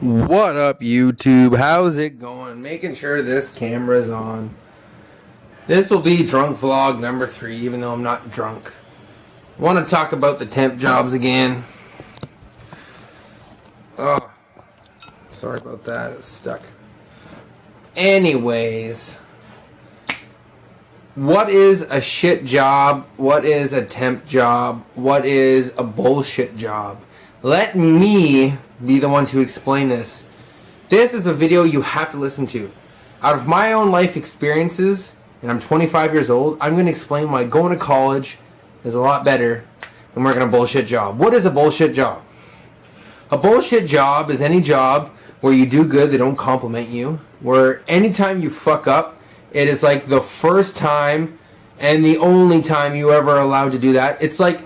What up, YouTube? How's it going? Making sure this camera's on. This will be drunk vlog number 3, even though I'm not drunk. I want to talk about the temp jobs again. Oh, sorry about that. It's stuck. Anyways, what is a shit job? What is a temp job? What is a bullshit job? Let me be the one to explain this. This is a video you have to listen to. Out of my own life experiences, and I'm 25 years old, I'm going to explain why going to college is a lot better than working a bullshit job. What is a bullshit job? A bullshit job is any job where you do good, they don't compliment you, where anytime you fuck up, it is like the first time and the only time you ever allowed to do that. It's like,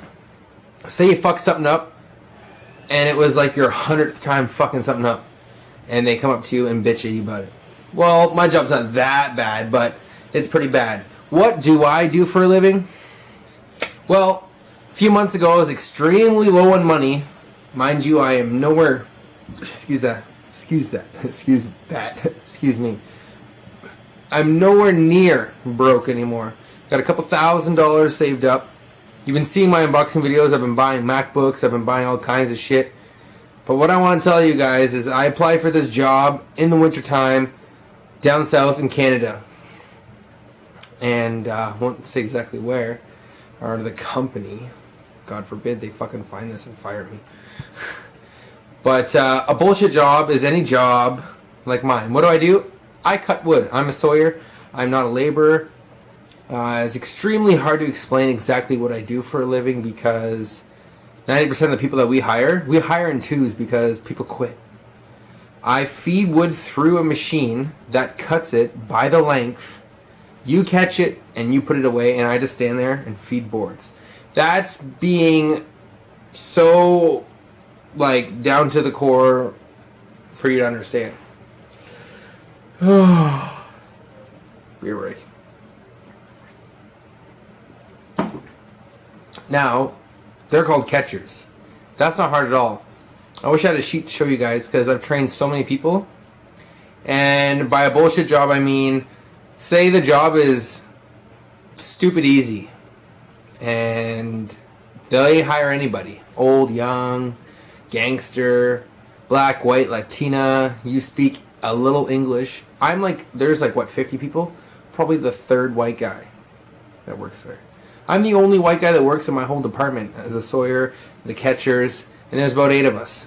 say you fuck something up, and it was like your 100th time fucking something up, and they come up to you and bitch at you about it. Well, my job's not that bad, but it's pretty bad. What do I do for a living? Well, a few months ago I was extremely low on money. Mind you, I am nowhere... Excuse me. I'm nowhere near broke anymore. Got a couple $1,000s saved up. You've been seeing my unboxing videos. I've been buying MacBooks. I've been buying all kinds of shit. But what I want to tell you guys is I applied for this job in the wintertime down south in Canada. And I won't say exactly where, or the company. God forbid they fucking find this and fire me. But a bullshit job is any job like mine. What do? I cut wood. I'm a sawyer. I'm not a laborer. It's extremely hard to explain exactly what I do for a living because 90% of the people that we hire in twos because people quit. I feed wood through a machine that cuts it by the length. You catch it and you put it away, and I just stand there and feed boards. That's being so, like, down to the core for you to understand. Beer break. Now, they're called catchers. That's not hard at all. I wish I had a sheet to show you guys because I've trained so many people. And by a bullshit job, I mean, say the job is stupid easy. And they hire anybody. Old, young, gangster, black, white, Latina. You speak a little English. I'm like, there's like, what, 50 people? Probably the third white guy that works there. I'm the only white guy that works in my whole department as a sawyer, the catchers, and there's about 8 of us.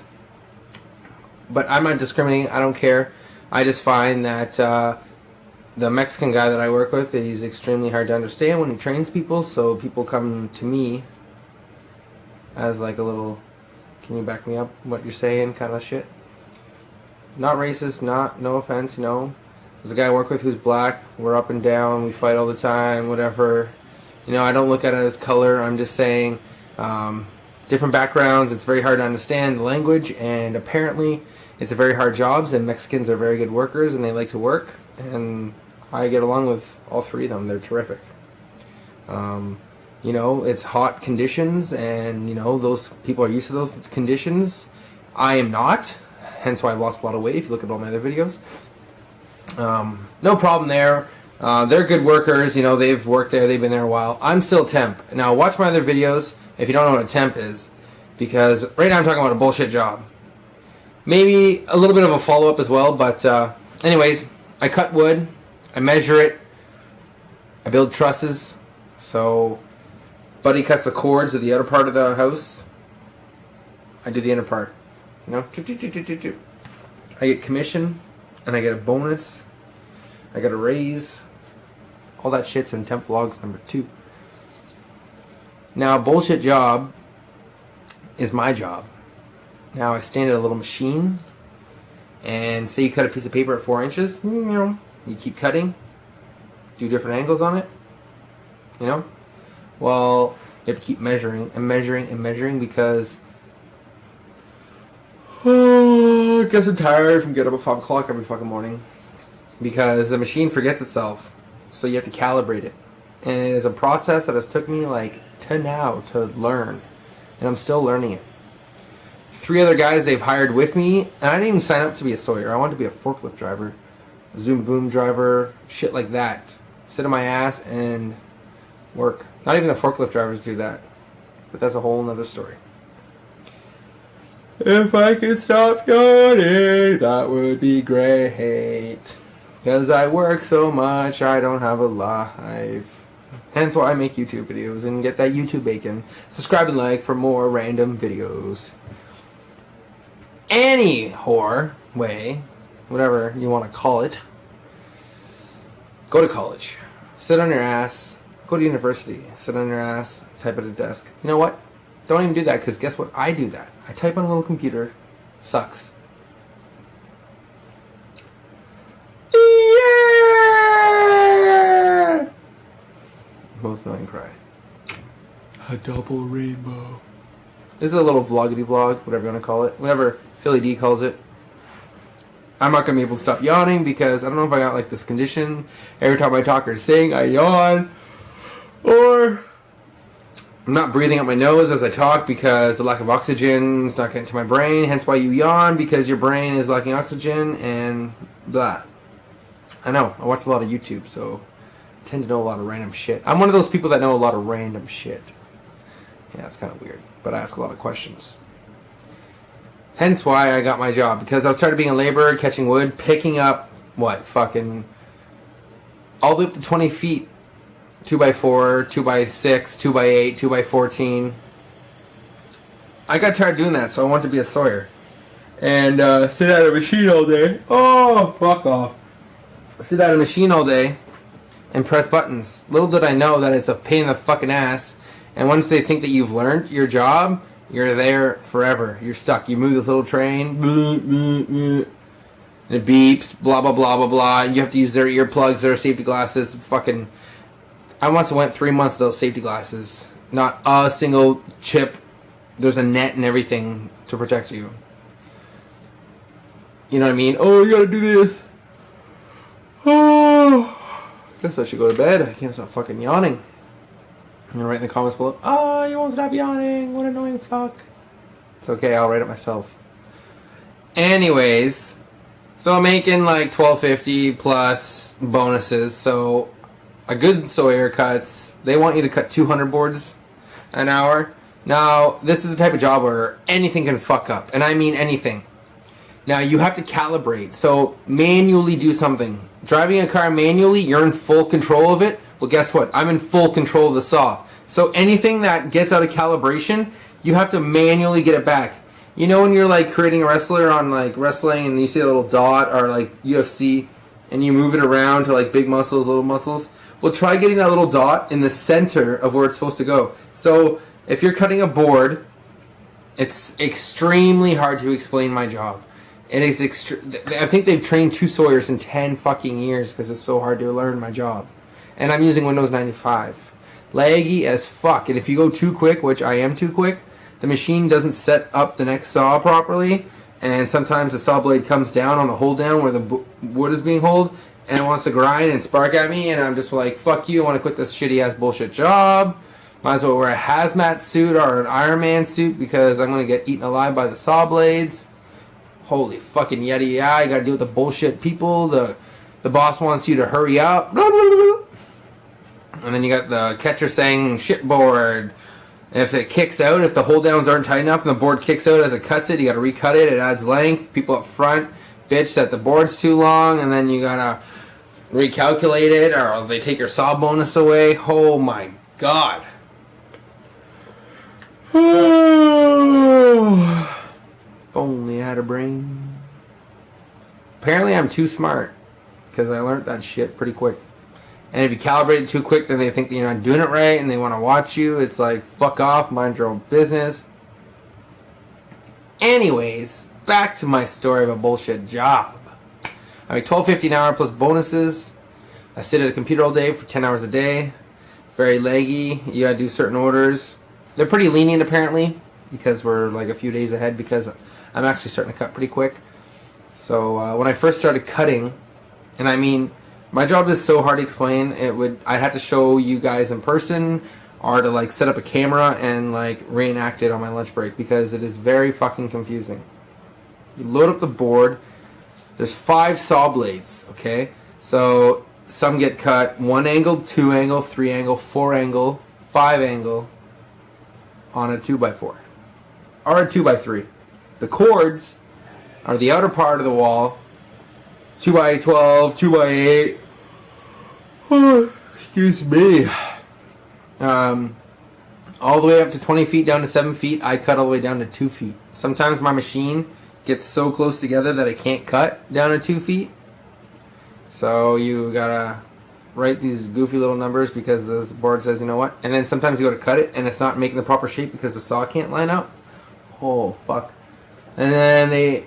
But I'm not discriminating. I don't care. I just find that the Mexican guy that I work with, he's extremely hard to understand when he trains people, so people come to me as like a little, can you back me up what you're saying kind of shit. Not racist, no offense, you know. There's a guy I work with who's black. We're up and down. We fight all the time, whatever. You know, I don't look at it as color. I'm just saying different backgrounds. It's very hard to understand the language, and apparently it's a very hard job, and Mexicans are very good workers, and they like to work, and I get along with all 3 of them. They're terrific. You know, it's hot conditions, and, you know, those people are used to those conditions. I am not, hence why I've lost a lot of weight if you look at all my other videos. No problem there. They're good workers, you know, they've worked there, they've been there a while. I'm still temp. Now, watch my other videos if you don't know what a temp is, because right now I'm talking about a bullshit job. Maybe a little bit of a follow-up as well, but anyways, I cut wood, I measure it, I build trusses, so Buddy cuts the cords of the outer part of the house, I do the inner part, you know, I get commission, and I get a bonus, I get a raise. All that shit's in Temp Vlogs number 2. Now, a bullshit job is my job. Now, I stand at a little machine, and say you cut a piece of paper at 4 inches, you know, you keep cutting, do different angles on it, you know. Well, you have to keep measuring and measuring and measuring because I guess I'm tired from getting up at 5 o'clock every fucking morning. Because the machine forgets itself, so you have to calibrate it. And it is a process that has took me like to now to learn, and I'm still learning it. 3 other guys they've hired with me, and I didn't even sign up to be a sawyer. I wanted to be a forklift driver, zoom boom driver, shit like that. Sit on my ass and work. Not even the forklift drivers do that, but that's a whole nother story. If I could stop yawning, that would be great. Because I work so much, I don't have a life. Hence why I make YouTube videos and get that YouTube bacon. Subscribe and like for more random videos. Any whore way, whatever you want to call it, go to college. Sit on your ass. Go to university. Sit on your ass. Type at a desk. You know what? Don't even do that, because guess what? I do that. I type on a little computer. Sucks. Yeah! Most annoying cry. A double rainbow. This is a little vloggity vlog, whatever you want to call it. Whatever Philly D calls it. I'm not going to be able to stop yawning because I don't know if I got like this condition. Every time I talk or sing, I yawn. Or I'm not breathing out my nose as I talk because the lack of oxygen is not getting to my brain. Hence why you yawn, because your brain is lacking oxygen and blah. I know. I watch a lot of YouTube, so I tend to know a lot of random shit. I'm one of those people that know a lot of random shit. Yeah, it's kind of weird, but I ask a lot of questions. Hence why I got my job, because I started being a laborer, catching wood, picking up, what, fucking, all the way up to 20 feet. 2x4, 2x6, 2x8, 2x14. I got tired of doing that, so I wanted to be a sawyer. And sit at a machine all day. Oh, fuck off. Sit at a machine all day and press buttons. Little did I know that it's a pain in the fucking ass. And once they think that you've learned your job, you're there forever. You're stuck. You move this little train, and it beeps, blah, blah, blah, blah, blah. You have to use their earplugs, their safety glasses. Fucking, I must have went 3 months with those safety glasses. Not a single chip. There's a net and everything to protect you. You know what I mean? Oh, you gotta do this. Oh, guess I should go to bed. I can't stop fucking yawning. I'm gonna write in the comments below, oh, you won't stop yawning, what annoying fuck. It's okay, I'll write it myself. Anyways, so I'm making like $12.50 plus bonuses. So a good sawyer cuts, they want you to cut 200 boards an hour. Now, this is the type of job where anything can fuck up, and I mean anything. Now, you have to calibrate, so manually do something. Driving a car manually, you're in full control of it. Well, guess what? I'm in full control of the saw. So anything that gets out of calibration, you have to manually get it back. You know when you're like creating a wrestler on like wrestling and you see a little dot, or like UFC, and you move it around to like big muscles, little muscles? Well, try getting that little dot in the center of where it's supposed to go. So if you're cutting a board, it's extremely hard to explain my job. It is I think they've trained 2 sawyers in 10 fucking years because it's so hard to learn my job. And I'm using Windows 95. Laggy as fuck. And if you go too quick, which I am too quick, the machine doesn't set up the next saw properly. And sometimes the saw blade comes down on the hold down where the wood is being held, and it wants to grind and spark at me. And I'm just like, fuck you, I want to quit this shitty ass bullshit job. Might as well wear a hazmat suit or an Iron Man suit because I'm going to get eaten alive by the saw blades. Holy fucking yeti, yeah, you got to deal with the bullshit people. The boss wants you to hurry up. And then you got the catcher saying shitboard. If it kicks out, if the hold downs aren't tight enough and the board kicks out as it cuts it, you gotta recut it. It adds length. People up front bitch that the board's too long, and then you gotta recalculate it, or they take your saw bonus away. Oh my god. If only I had a brain. Apparently I'm too smart, because I learned that shit pretty quick. And if you calibrate it too quick, then they think that you're not doing it right, and they want to watch you. It's like, fuck off, mind your own business. Anyways, back to my story of a bullshit job. I make $12.50 an hour plus bonuses. I sit at a computer all day for 10 hours a day. Very laggy. You gotta do certain orders. They're pretty lenient apparently, because we're like a few days ahead, because I'm actually starting to cut pretty quick. So when I first started cutting, and I mean, my job is so hard to explain. I'd have to show you guys in person or to like set up a camera and like reenact it on my lunch break, because it is very fucking confusing. You load up the board. There's 5 saw blades, okay? So some get cut 1 angle, 2 angle, 3 angle, 4 angle, 5 angle on a 2x4 or a 2x3. The cords are the outer part of the wall, 2x12, 2x8. Oh, excuse me. All the way up to 20 feet down to 7 feet. I cut all the way down to 2 feet. Sometimes my machine gets so close together that I can't cut down to 2 feet. So you gotta write these goofy little numbers because the board says, you know what? And then sometimes you go to cut it and it's not making the proper shape because the saw can't line up. Oh, fuck. And then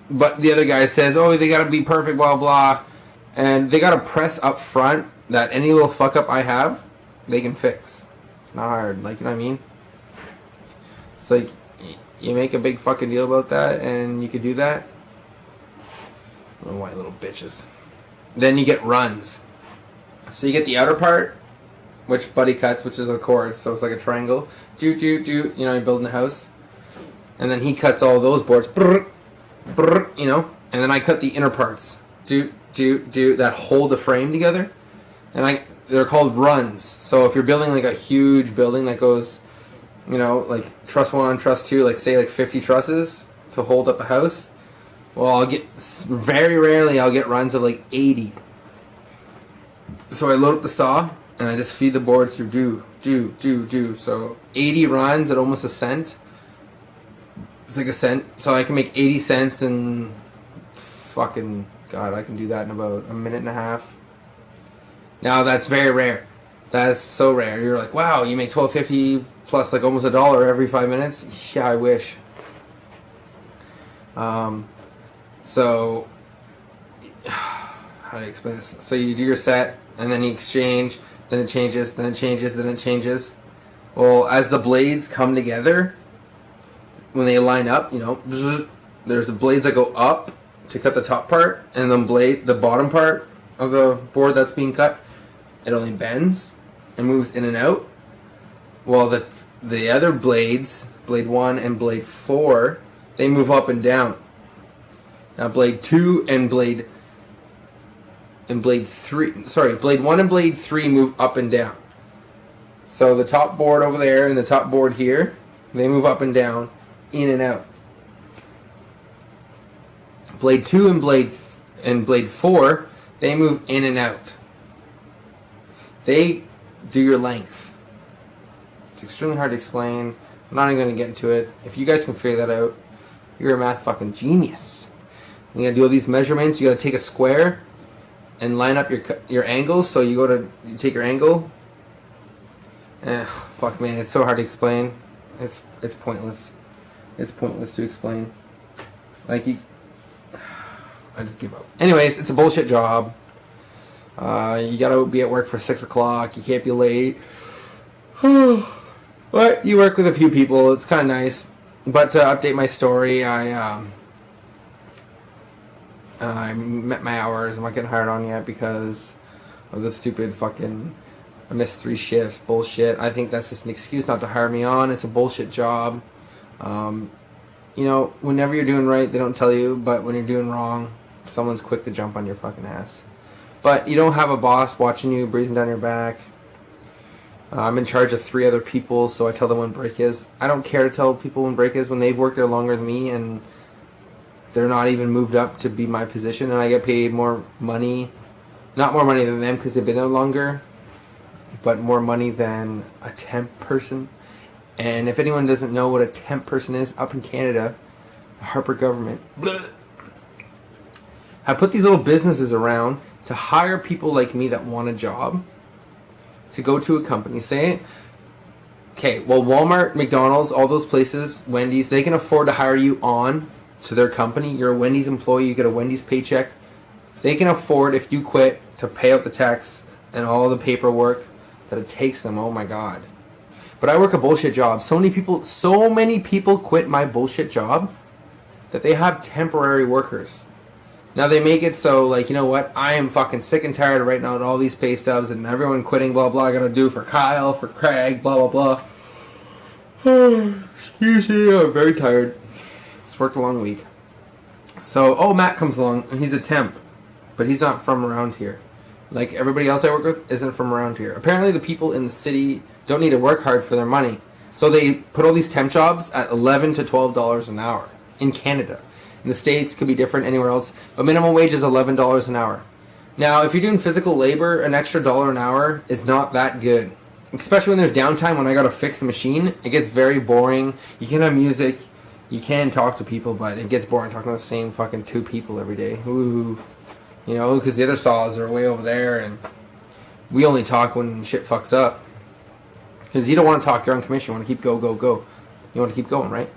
but the other guy says, oh, they gotta be perfect, blah, blah. And they gotta press up front that any little fuck up I have, they can fix. It's not hard, like, you know what I mean? It's like, you make a big fucking deal about that and you could do that. Little white little bitches. Then you get runs. So you get the outer part, which Buddy cuts, which is a cord, so it's like a triangle. You know, you're building a house. And then he cuts all those boards, you know, and then I cut the inner parts, that hold the frame together, and they're called runs. So if you're building like a huge building that goes, you know, like truss 1, truss 2, like say like 50 trusses to hold up a house, well, very rarely I'll get runs of like 80. So I load up the saw and I just feed the boards through do. So 80 runs at almost a cent. It's like a cent, so I can make 80 cents in fucking, God, I can do that in about a minute and a half. Now that's very rare. That's so rare. You're like, wow, you make $12.50 plus like almost $1 every 5 minutes? Yeah, I wish. So, how do I explain this? So you do your set, and then you exchange, then it changes, then it changes, then it changes. Well, as the blades come together, when they line up, you know, there's the blades that go up to cut the top part, and then the bottom part of the board that's being cut, it only bends and moves in and out. Well, the other blades, blade 1 and blade 4, they move up and down. Now blade 2 and blade 3, sorry, blade 1 and blade 3 move up and down. So the top board over there and the top board here, they move up and down, in and out. Blade 2 and blade 4, they move in and out. They do your length. It's extremely hard to explain. I'm not even going to get into it. If you guys can figure that out, you're a math fucking genius. You gotta do all these measurements. You gotta take a square and line up your angles. So you take your angle. Fuck man, it's so hard to explain. It's pointless. It's pointless to explain. Like I just give up. Anyways, it's a bullshit job. You gotta be at work for 6 o'clock. You can't be late. But you work with a few people. It's kind of nice. But to update my story, I met my hours. I'm not getting hired on yet because of the stupid fucking, I missed 3 shifts. Bullshit. I think that's just an excuse not to hire me on. It's a bullshit job. You know, whenever you're doing right, they don't tell you. But when you're doing wrong, someone's quick to jump on your fucking ass. But you don't have a boss watching you, breathing down your back. I'm in charge of 3 other people, so I tell them when break is. I don't care to tell people when break is when they've worked there longer than me and they're not even moved up to be my position, and I get paid more money. Not more money than them because they've been there longer, but more money than a temp person. And if anyone doesn't know what a temp person is, up in Canada, the Harper government have put these little businesses around to hire people like me that want a job to go to a company. Say, okay, well, Walmart, McDonald's, all those places, Wendy's, they can afford to hire you on to their company. You're a Wendy's employee, you get a Wendy's paycheck. They can afford, if you quit, to pay out the tax and all the paperwork that it takes them. Oh my God. But I work a bullshit job. So many people quit my bullshit job that they have temporary workers. Now they make it so, like, you know what? I am fucking sick and tired of writing out all these pay stubs and everyone quitting, blah, blah. I gotta do for Kyle, for Craig, blah, blah, blah. Excuse me, I'm very tired. It's worked a long week. So, oh, Matt comes along, and he's a temp. But he's not from around here. Like, everybody else I work with isn't from around here. Apparently the people in the city don't need to work hard for their money. So they put all these temp jobs at $11 to $12 an hour in Canada. In the States, it could be different anywhere else. But minimum wage is $11 an hour. Now, if you're doing physical labor, an extra $1 an hour is not that good. Especially when there's downtime, when I gotta fix the machine, it gets very boring. You can have music, you can talk to people, but it gets boring talking to the same fucking 2 people every day. Ooh. You know, because the other saws are way over there, and we only talk when shit fucks up. Because you don't want to talk, you're on commission, you want to keep go. You want to keep going, right?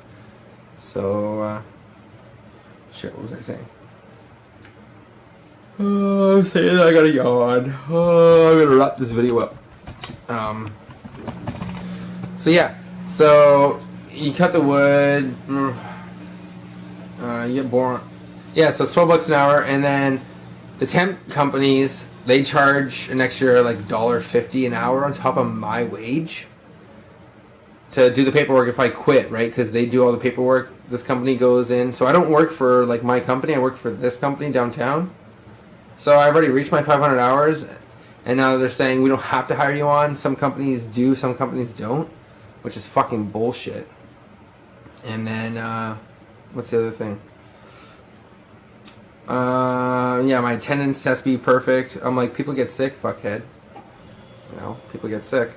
So, shit, what was I saying? Oh, I'm saying I gotta yawn. Oh, I'm gonna wrap this video up. So yeah, so you cut the wood, you get bored. Yeah, so it's $12 an hour, and then the temp companies, they charge an extra like $1.50 an hour on top of my wage to do the paperwork if I quit, right? Because they do all the paperwork. This company goes in. So I don't work for like my company. I work for this company downtown. So I've already reached my 500 hours. And now they're saying we don't have to hire you on. Some companies do, some companies don't. Which is fucking bullshit. And then, what's the other thing? Yeah, my attendance has to be perfect. I'm like, people get sick, fuckhead. You know, people get sick.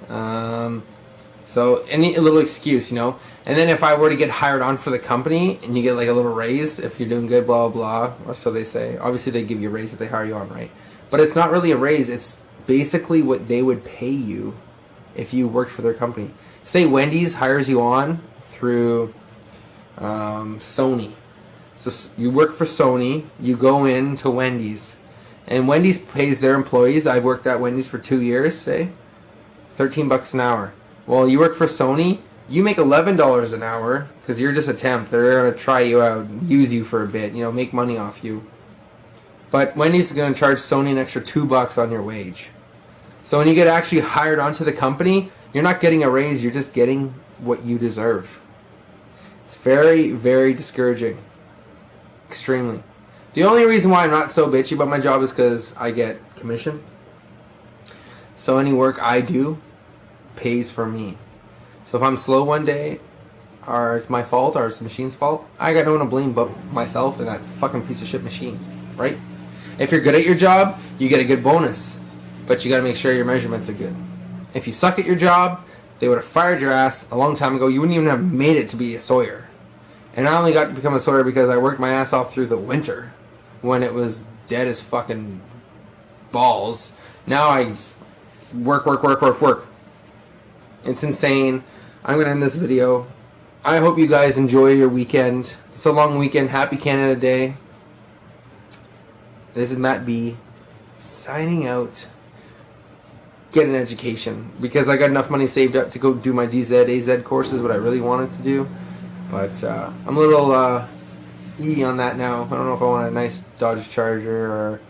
So any little excuse, you know. And then if I were to get hired on for the company and you get like a little raise if you're doing good, blah, blah, blah, or so they say. Obviously they give you a raise if they hire you on, right? But it's not really a raise. It's basically what they would pay you if you worked for their company. Say Wendy's hires you on through Sony. So you work for Sony, you go into Wendy's, and Wendy's pays their employees. I've worked at Wendy's for 2 years, say, $13 an hour. Well, you work for Sony, you make $11 an hour because you're just a temp. They're going to try you out, use you for a bit, you know, make money off you. But Wendy's is going to charge Sony an extra $2 on your wage. So when you get actually hired onto the company, you're not getting a raise, you're just getting what you deserve. It's very, very discouraging. Extremely. The only reason why I'm not so bitchy about my job is because I get commission. So any work I do pays for me. So if I'm slow one day, or it's my fault, or it's the machine's fault, I got no one to blame but myself and that fucking piece of shit machine, right? If you're good at your job, you get a good bonus, but you got to make sure your measurements are good. If you suck at your job, they would have fired your ass a long time ago. You wouldn't even have made it to be a sawyer. And I only got to become a sawyer because I worked my ass off through the winter when it was dead as fucking balls. Now I work. It's insane. I'm going to end this video. I hope you guys enjoy your weekend. It's a long weekend. Happy Canada Day. This is Matt B. signing out. Get an education. Because I got enough money saved up to go do my DZ, AZ courses, what I really wanted to do. But I'm a little E on that now. I don't know if I want a nice Dodge Charger or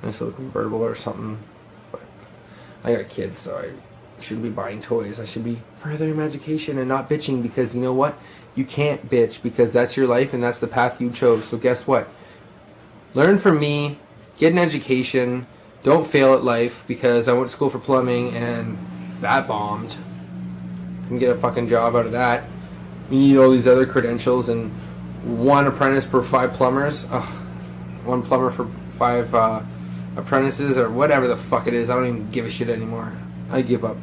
a nice little convertible or something. But I got kids, so I shouldn't be buying toys. I should be furthering my education and not bitching, because you know what? You can't bitch because that's your life and that's the path you chose. So guess what? Learn from me. Get an education. Don't fail at life, because I went to school for plumbing and that bombed. Couldn't get a fucking job out of that. You need all these other credentials, and one apprentice per 5 plumbers. Ugh. One plumber for 5 apprentices, or whatever the fuck it is. I don't even give a shit anymore. I give up.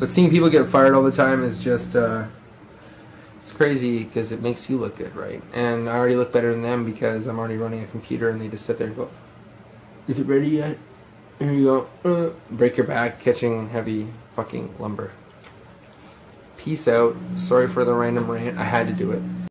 But seeing people get fired all the time is just, it's crazy, because it makes you look good, right? And I already look better than them because I'm already running a computer, and they just sit there and go, "Is it ready yet?" Here you go. Break your back catching heavy fucking lumber. Peace out. Sorry for the random rant. I had to do it.